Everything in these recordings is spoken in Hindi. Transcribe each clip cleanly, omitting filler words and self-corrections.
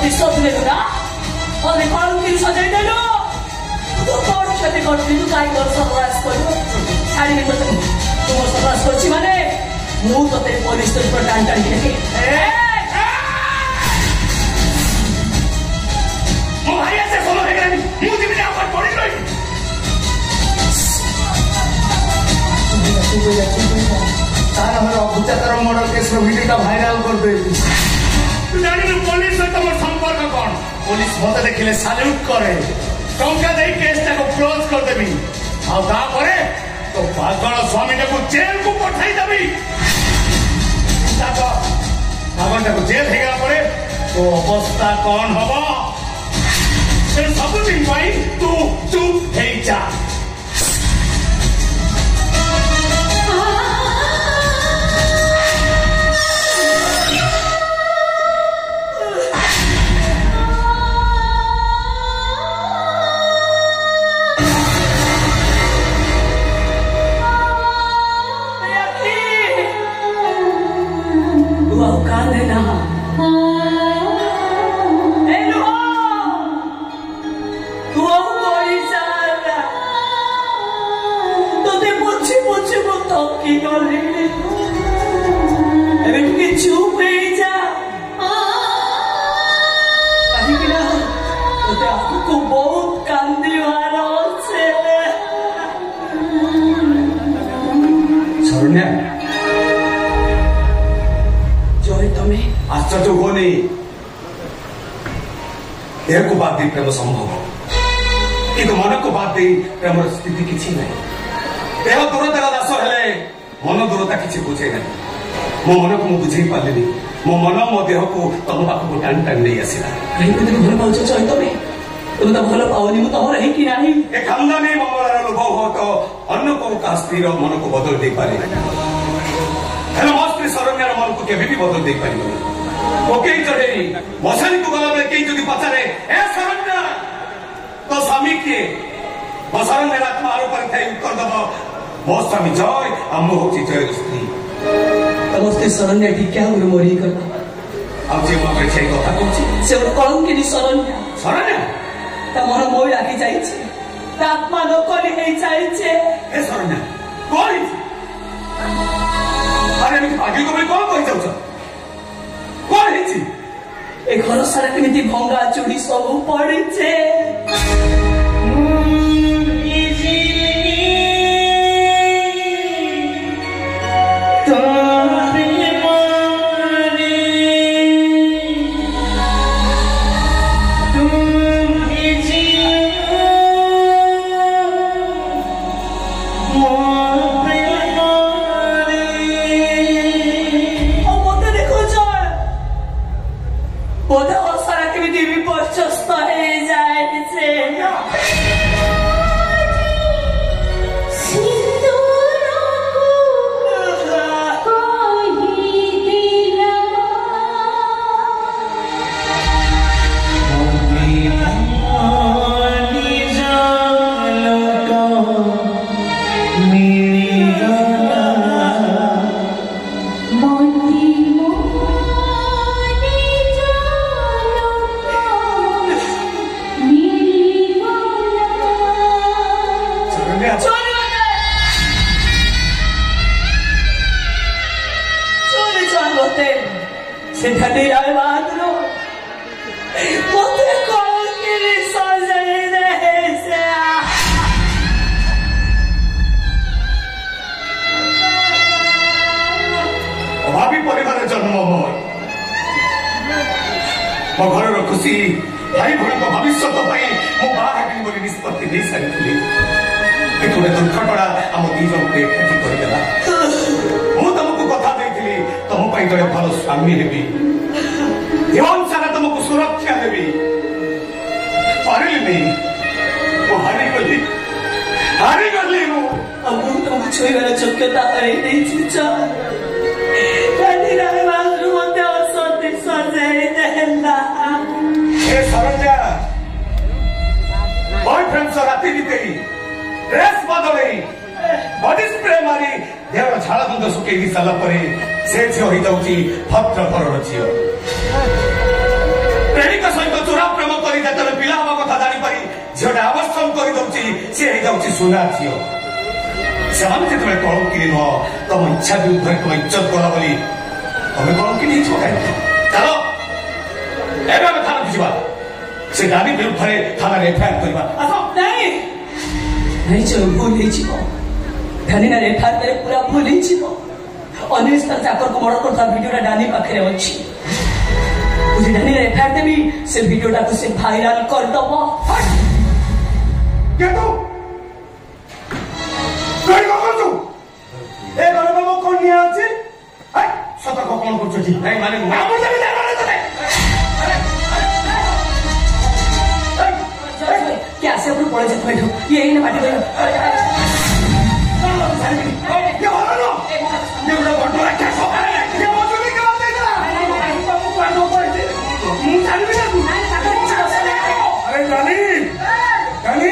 प्रतिशोध ले ना और कौन की सजाई दे लो तो कौन क्षति करती तू काय कर सर्वनाश करू छाड़ी में तो तुम सर्वनाश करछि माने मु तो ते पुलिस तो पर टान टान के मो भाई ऐसे सोलो है गनी मु दिबे आप पड़ी रही तार हमारा अभूतकर मर्डर केस रो वीडियो वायरल कर दे तू जानी पुलिस सहित मोर संपर्क कौन पुलिस मत देखिले सैल्यूट करे टंका दे केस को क्लोज कर देबी आ तापरे तो पागल स्वामी को जेल को पठाई देबी ताको पागल को जेल हेगा परे तो अवस्था कौन हबो से सब दिन भाई तू चुप हे जा आश्चर्य होनी देह को बात दे प्रेम संभव कि मन को बात दे प्रेम स्थिति किसी नहीं देह दूरता दास हेले मन दूरता किसी बुझे नहीं मो मन को मुझे बुझे पारे मो मन मो देह को तुम पाखक टाणी टाणी नहीं आसला कहीं भल पाच चैतन्य तुम तो भल पाओनी मु तमर है कि नहीं ए खानदानी मंगलार लोभ हो तो अन्य को का स्त्री मन को बदल दे पारे हेलो मो स्त्री शरण्यर मन को केबे भी बदल दे पारे ओके चढ़े मशानी को गला बेले कई जदि पचारे ए शरण्य तो स्वामी के मो शरण्य आत्मा आरोप कर उत्तर दब मो स्वामी जय हम होची जय स्त्री तमस्ते शरण्य टी क्या गुरु मोरी कर अब जे मगर छै कथा कहछि से कौन के शरण्य शरण्य तमर मोई राखी जाइछे आत्मा नकली हे जाइछे ए शरण्य कोई अरे मैं आगे को मैं कौन कहि जाउछ कौन है ए घर सारा केमिति भंगा चूड़ी सब पड़ी छे मो घर खुशी भाई भाई भविष्य मो बाहर बोली निष्पत्ति नहीं सारी गोटे दुर्घटना आम दी जन को एकाठी करदेला मु तुमको कथा देती तुम जड़े भल स्वामी हेबी जीवन सारा तुमको सुरक्षा देवी पारिली नहीं वो हारी गली तुमको छुईबार योग्यता बॉयफ्रेंड सो राति बीतेई ड्रेस बदलई बॉडी स्प्रे मारी देहर झाड़ गंध सुखई सारा से झील हो जाऊँगी भद्र घर झील ପ୍ରେମିକ ସହିତ ଚୋରା ପ୍ରେମ କରି ଯେତେବେଳେ ପିଲା ହବା କଥା ଜାଣିପାରି ଝିଅଟା ଅବସ୍ଥାନ କରିଦଉଛି ସେ ହେଇଯାଉଛି ସୁନା ଝିଅ। ସେମାନେ ଯେତେବେଳେ କଳଙ୍କିନି ନୁହଁ ତମ ଇଚ୍ଛା ବିରୁଦ୍ଧରେ ତମ ଇଜ୍ଜତ କଲା ବୋଲି ତମେ କଳଙ୍କିନି ହେଇଯିବ କାହିଁକି? ଚାଲ ଏବେ ଆମେ ଥାନାକୁ ଯିବା, ସେ ଦାବି ବିରୁଦ୍ଧରେ ଥାନାରେ ଏଫଆଇଆର କରିବା। ଆସ। ନାଇଁ ନାଇଁ ଚଲ ଭୁଲ ହେଇଯିବ। ଧାନିନାର ଏଫଆଇଆର ପୁରା ଭୁଲ ହେଇଯିବ। ଅନିଶ ତାର ଚାକରକୁ ମର୍ଡର କରୁଥିବା ଭିଡିଓଟା ଡାନି ପାଖରେ ଅଛି। मुझे डैनी ने एफआईआर देवी से वीडियोटा को से वायरल कर दबो। क्या तू कई को तू ए घर में वो कौन नहीं आछे? हाय सता को कौन करछ जी? नहीं माने ना बोले दे माने तने। अरे क्या से ऊपर पड़े जात बैठो ये ही ना पार्टी गयो। ये हो ना ये बड़ा बड़ो रखा सो ये मौजूदी के बात है ना बाबू पानो पड़े मुंह चालू भी ना तू। अरे डाली डाली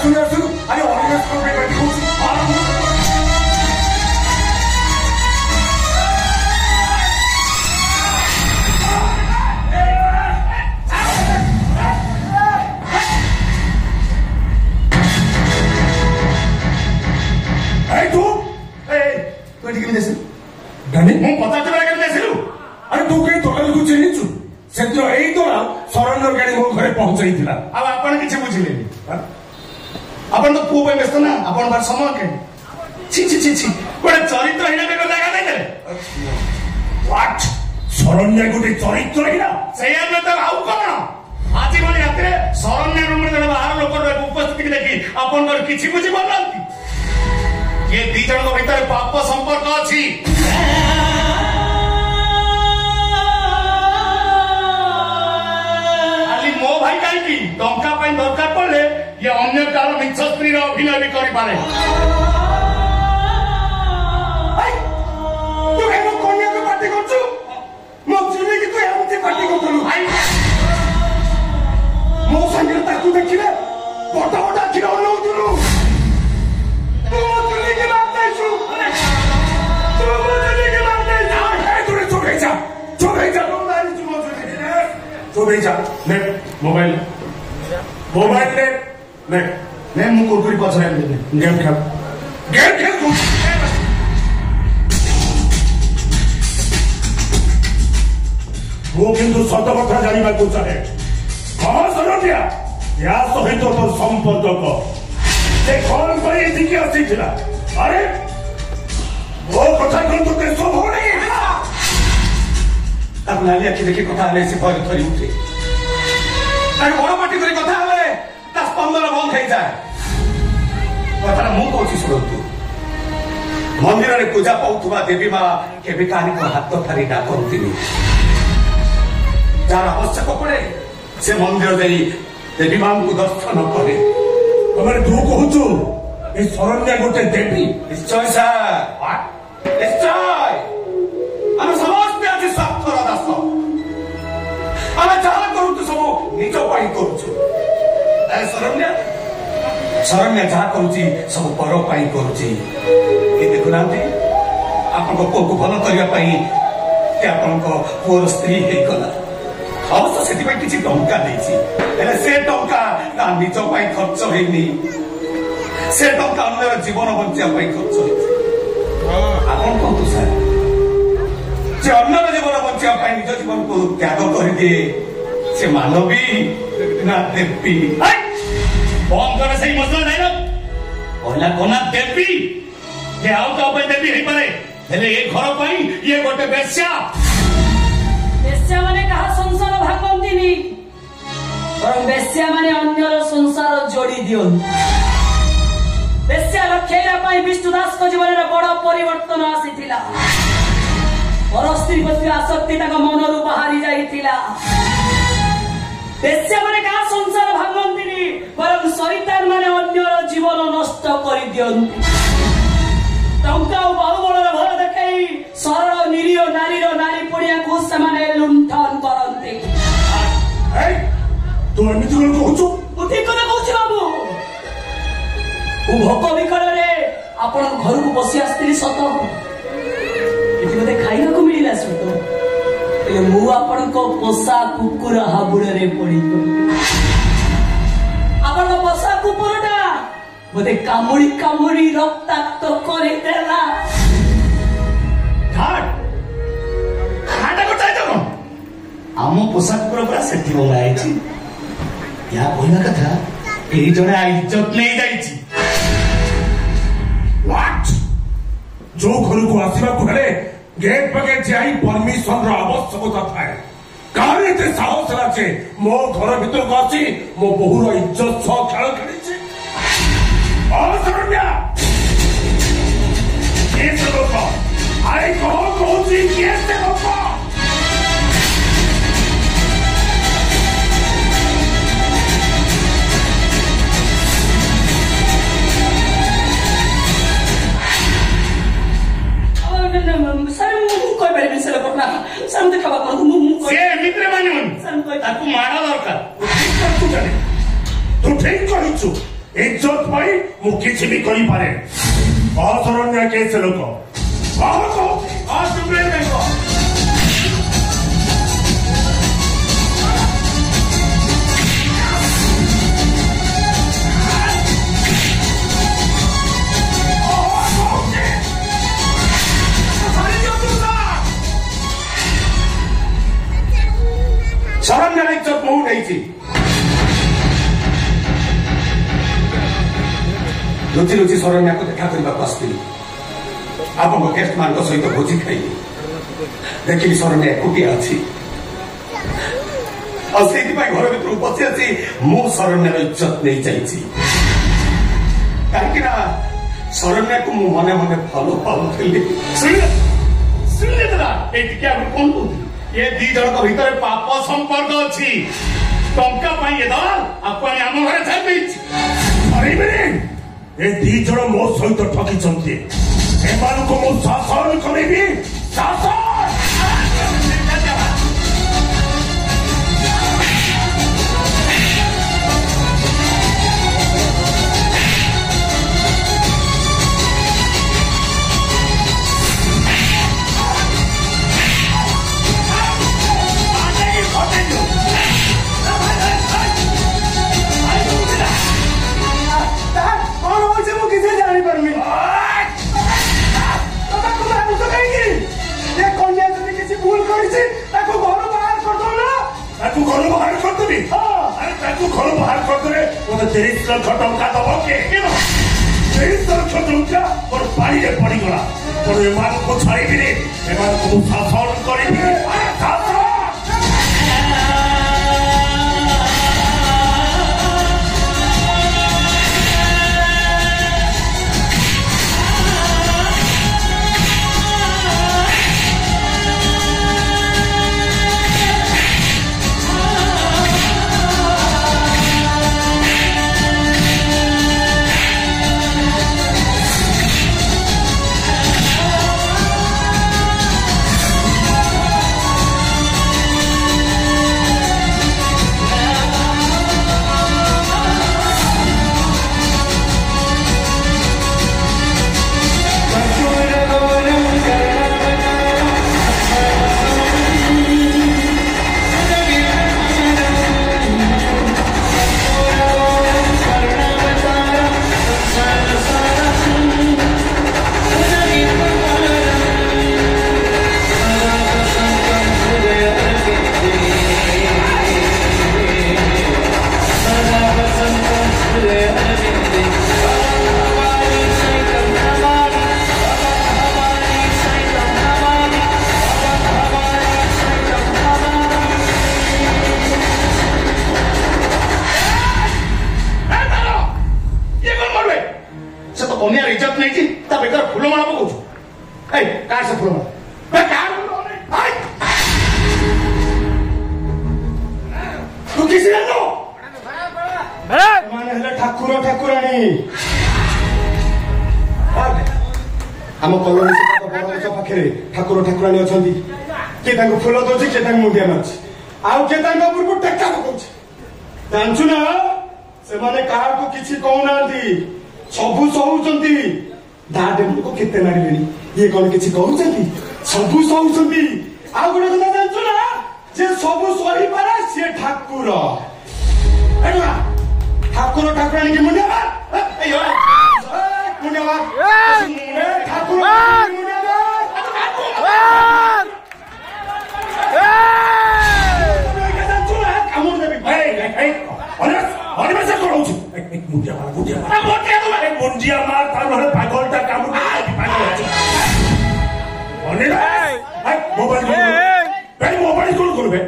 सुन सुन अरे ऑर्गेनाइज कर बैठ को ମୁଁ ପଚାରୁଛି ବେଳେ କେମିତି ଆସିଲୁ? ଆରେ ତୁ କେହି ଟୋଟାଲକୁ ଚିହ୍ନିଛୁ? ସେଦିନ ଏଇ ଦ୍ୱାରା ସରେଣ୍ଡର ଗାଡି ମୋ ଘରେ ପହଞ୍ଚାଇଥିଲା। ଆଉ ଆପଣ କିଛି ବୁଝିଲେନି? ଆପଣ ତ ପୁଅ ପାଇଁ ବ୍ୟସ୍ତ ନା, ଆପଣ ବାର ସମୟ କେମିତି? ଛି ଛି ଛି ଛି ଗୋଟେ ଚରିତ୍ରହୀନ ବି ଜାଗା ଦେଇଦେଲେ। ହ୍ୱାଟ ଶରଣ୍ୟା ଗୋଟେ ଚରିତ୍ରହୀନ? ସେଇଆ ନୁହେଁ ତ ଆଉ କଣ? ଆଜି ଭଳି ରାତିରେ ଶରଣ୍ୟା ରୁମରେ ଜଣେ ବାହାର ଲୋକର ଉପସ୍ଥିତିକି ଦେଖି ଆପଣଙ୍କର କିଛି ବୁଝିପାରୁନାହାନ୍ତି? ये दी जन भीतर पाप संपर्क अच्छी खाली मो भाई कहीं टंका दरकार पड़े ये अन्य कार मिछ स्त्री अभिनय भी कर पारे। तू एनो कन्या को पार्टी करछु मो चुनी कि तू एमती पार्टी करथलु भाई मो संगे ताकू देखिले बड़ा बड़ा खिरा नउथलु तू चुनी के बात देछु तू चुनी के बात दे जा तू रे चुप जा तू मारी तू चुप जा ले मोबाइल ले मैं मु कुरकुरी पछरे गेम खेल तू ମୁଁ କିନ୍ତୁ ସତ କଥା ଜାଣିବାକୁ ଚାହେଁ କଣ ଶରଣ୍ୟା ୟା ସହିତ ତୋର ସମ୍ପର୍କ ସେ କଣ ପାଇଁ ଏଠିକି ଆସିଥିଲା? ଆରେ ମୋ କଥା କଣ ତୋତେ ଶୁଭୁନି? ତାକୁ ନାଲି ଆଖି ଦେଖି କଥା ହେଲେ ସେ ଭୟ ଥରି ଉଠେ ତାକୁ ବଡ଼ ପାଟି କରି କଥା ହେଲେ ତା ସ୍ପନ୍ଦନ ବନ୍ଦ ହେଇଯାଏ। କଥାଟା ମୁଁ କହୁଛି ଶୁଣନ୍ତୁ ମନ୍ଦିରରେ ପୂଜା ପାଉଥିବା ଦେବୀ ମା କେବେ କାହାରିଙ୍କ ହାତ ଠାରି ଡାକନ୍ତିନି। যার আবশ্যক পড়ে সে মন্দির যাই দেবী মাଙ୍କୁ দর্শন করে। তোমার তু কହୁଛୁ এই শরণ্যা গোটে দেবী? নিশ্চয় স্যার নিশ্চয় আমি ସମସ୍ତେ ଆଜି ସ୍ୱାର୍ଥର ଦାସ। ଆମେ ଯାହା କରୁଛୁ ସବୁ ନିଜ ପାଇଁ କରୁଛୁ। ଶରଣ୍ୟା ଯାହା କରୁଛି ସବୁ ପର ପାଇଁ କରୁଛି। ଏ ଦେଖୁନାହାନ୍ତି ଆପଣଙ୍କ ପୁଅକୁ ଭଲ କରିବା ପାଇଁ ଆପଣଙ୍କ ପୁଅର ସ୍ତ୍ରୀ ହେଇଗଲା ଅବଶ୍ୟ ସେଥିପାଇଁ କିଛି ଟଙ୍କା ଦେଇଛି ହେଲେ ସେ ଟଙ୍କା ତା ନିଜ ପାଇଁ ଖର୍ଚ୍ଚ ହେଇନି ସେ ଟଙ୍କା ଅନ୍ୟର ଜୀବନ ବଞ୍ଚିବା ପାଇଁ ଖର୍ଚ୍ଚ ହେଇଛି। ଆପଣ କୁହନ୍ତୁ ସାର୍ ଯେ ଅନ୍ୟର ଜୀବନ ବଞ୍ଚିବା ପାଇଁ ନିଜ ଜୀବନକୁ ତ୍ୟାଗ କରିଦିଏ ସେ ମାନବୀ ନା ଦେବୀ? बंद कर सही मसला नहीं ना ओला कोना देवी ये आउ का पे देवी ही पारे हेले ये घर पाई ये गोटे बेश्या माने कहा संसार भागवंतिनी और बेश्या माने अन्यर संसार जोड़ी दियो। बेश्या रखेरा पाई विष्णुदास को जीवन रे बड़ परिवर्तन आसीथिला और स्त्री प्रति आसक्ति तक मन रू बाहरी जाईथिला। बेश्या माने कहा संसार भागवंतिनी बरं शैतान माने अन्यर जीवन नष्ट करि दियंती। टंका और बाहुबलर भर देखाई सरल निरीह नारीर नारी पड़िया को सेमाने लुंठन करंती। तू एमिति कोन कहूछु? उठी कोन कहूछु बाबू ओ भोक विकल रे आपण घर को बसी आस्त्री सत इति मते खाइना को मिलिला सुतो ମୁଁ ଆପଣଙ୍କ ପୋଷା କୁକୁର ହାବୁଡ଼ରେ ପଡ଼ିଗଲି। ଆପଣଙ୍କ ପୋଷା କୁକୁରଟା ମତେ କାମୁଡ଼ି କାମୁଡ଼ି ରକ୍ତାକ୍ତ କରିଦେଲା। ଆମ ପୋଷା କୁକୁର ପୁରା ସେଠି ବଙ୍ଗା ହେଇଛି। ୟା କହିବା କଥା ଏଇ ଜଣେ ଇଜ୍ଜତ ନେଇଯାଇଛି। ଯୋଉ ଘରକୁ ଆସିବାକୁ ହେଲେ ଗେଟ୍ ପାଖେ ଯାଇ ପରମିଶନର ଆବଶ୍ୟକତା ଥାଏ। କାହାର ଏତେ ସାହସ ହେଲା ଯେ ମୋ ଘର ଭିତରକୁ ଆସି ମୋ ବୋହୁର ଇଜ୍ଜତ ସହ ଖେଳ ଖେଳିଛି। କିଏ ସେ ଲୋକ? ଆରେ କଣ କହୁଛି? କିଏ ସେ ଲୋକ? ତାକୁ ମାଡ଼ ଦରକାର। ତୁ ଠିକ କହିଛୁ। ଇଜ୍ଜତ ପାଇଁ ମୁଁ କିଛି ବି କରିପାରେ। ଅଶରଣ୍ୟ କିଏ ସେ ଲୋକ? ଶରଣ୍ୟର ଇଜ୍ଜତ ମୁଁ ନେଇଛି। ଲୁଚି ଲୁଚି ଶରଣ୍ୟାକୁ ଦେଖା କରିବାକୁ ଆସିଥିଲି। ଆପଣଙ୍କ ଗେଷ୍ଟ ମାନଙ୍କ ସହିତ ଭୋଜି ଖାଇଲି। ଦେଖିଲି ଶରଣ୍ୟା ଏକୁଟିଆ ଅଛି। ଆଉ ସେଇଥିପାଇଁ ଘର ଭିତରକୁ ପଶି ଆସି ମୁଁ ଶରଣ୍ୟାର ଇଜ୍ଜତ ନେଇଯାଇଛି। କାହିଁକି ନା ଶରଣ୍ୟାକୁ ମୁଁ ମନେ ମନେ ଭଲ ପାଉଥିଲି। ଟିକେ ଆମେ କଣ କହୁଥିଲି? ଏ ଦି ଜଣଙ୍କ ଭିତରେ ପାପ ସମ୍ପର୍କ ଅଛି। ଟଙ୍କା ପାଇଁ ଏ ଦଳ ଆକୁ ଆଣି ଆମ ଘରେ ଛାଡ଼ି ଦେଇଛି। ଏ ଦି ଜଣ ମୋ ସହିତ ଠକିଛନ୍ତି। ଏମାନଙ୍କୁ ମୁଁ ଶାସନ କରିବି। ଶାସନ ଘରୁ ବାହାର କରିଦେଲେ ମୋତେ 30 ଲକ୍ଷ ଟଙ୍କା ଦବ କିଏ? 30 ଲକ୍ଷ ଟଙ୍କା ମୋର ପାଣିରେ ପଡିଗଲା। ତେଣୁ ଏମାନଙ୍କୁ ଛାଡ଼ିବିନି। ଏମାନଙ୍କୁ ମୁଁ ଶାସନ କରିବି। ଠାକୁର ଠାକୁରାଣୀ ଆମ କଲୋନୀ ବରଗଛ ପାଖରେ ଠାକୁର ଠାକୁରାଣୀ ଅଛନ୍ତି। କିଏ ତାଙ୍କୁ ଫୁଲ ଦଉଛି, କିଏ ତାଙ୍କୁ ମୁଣ୍ଡିଆ ମାରୁଛି, ଆଉ କିଏ ତାଙ୍କ ଉପରକୁ ଟେକା ପକଉଛି। ଜାଣିଛୁ ନା, ସେମାନେ କାହାକୁ କିଛି କହୁନାହାନ୍ତି, ସବୁ ସହୁଛନ୍ତି। ଦାଦକୁ କେତେ ମାରିଲେଣି, ଇଏ କଣ କିଛି କରୁଛନ୍ତି? ସବୁ ସହୁଛନ୍ତି। ଆଉ ଗୋଟେ କଥା ଜାଣିଛୁ ନା, যে সবু সহি পারে সে ঠাকুর ঠাকুর ঠাকুরানী কি মুন্ডাবাদ মুন্ডাবাদ ঠাকুর কামড় দেবে অনেক করা উচিত মুন্ডিয়া মার তার মানে পাগলটা কামড় পাগল আছে অনেক মোবাইল মোবাইল কোন করবে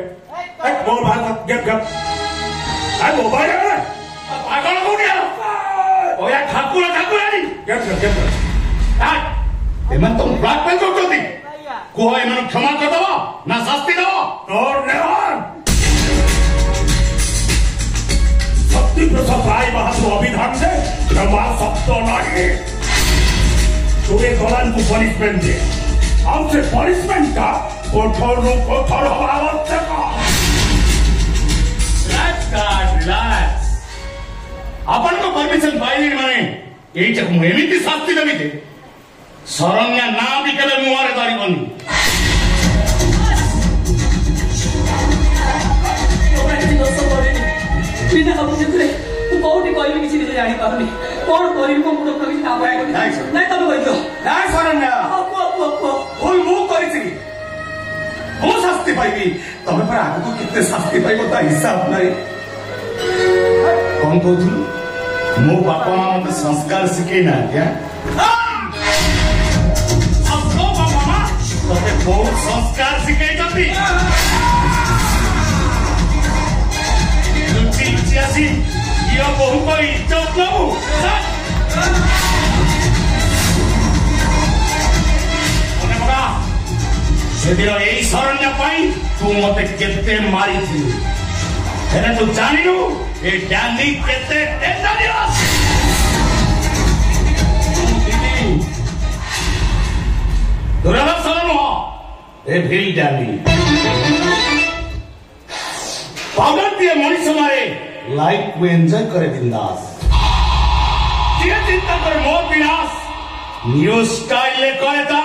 মোবাইল গেম গেম মোবাইল পাগল মুন্ডিয়া ওয়া ঠাকুর ঠাকুরানী গেম গেম এমন তো ব্ল্যাকমেল করতে কুহ এমন ক্ষমা করে দেব না শাস্তি দেব তোর নেওয়ার शक्ति प्रसाद राय बहादुर अभिधान से क्षमा शब्द नहीं तुम्हें गलन को पनिशमेंट दे हमसे पनिशमेंट का कठोर हवा आवश्यक अपन को परमिशन पाइली माने यही तक एमती शास्ति देवी थे सरंगा ना भी केवे मुहारे दारी बनी बिना हम जितने तू कोठी कोई भी किसी ने जानी पाऊनी कौन कोई को मुंड कभी ना पाए नहीं तब कोई दो नहीं सरन्या आपको भूल मुंह करी थी वो शास्ति पाइबी तबे पर आगु कितने शास्ति पाइबो ता हिसाब नहीं कौन कहतु मो बापा मां मते संस्कार सिखे ना क्या अब लो बापा मां तबे बहुत संस्कार सिखे जल्दी लुची ये बहु को इज्जत नबू मने बगा सेदिन एई शरण्य पाई तू मते केते मारी थी हेरे तू जानिनु ए डांडी केते डेंजरस दुरावा सरनो ए भील डांडी पागल दिए मनीष मारे लाइफ को एंजॉय करे बिंदास ये चिंता कर मोर विनाश न्यू स्टाइल ले करे था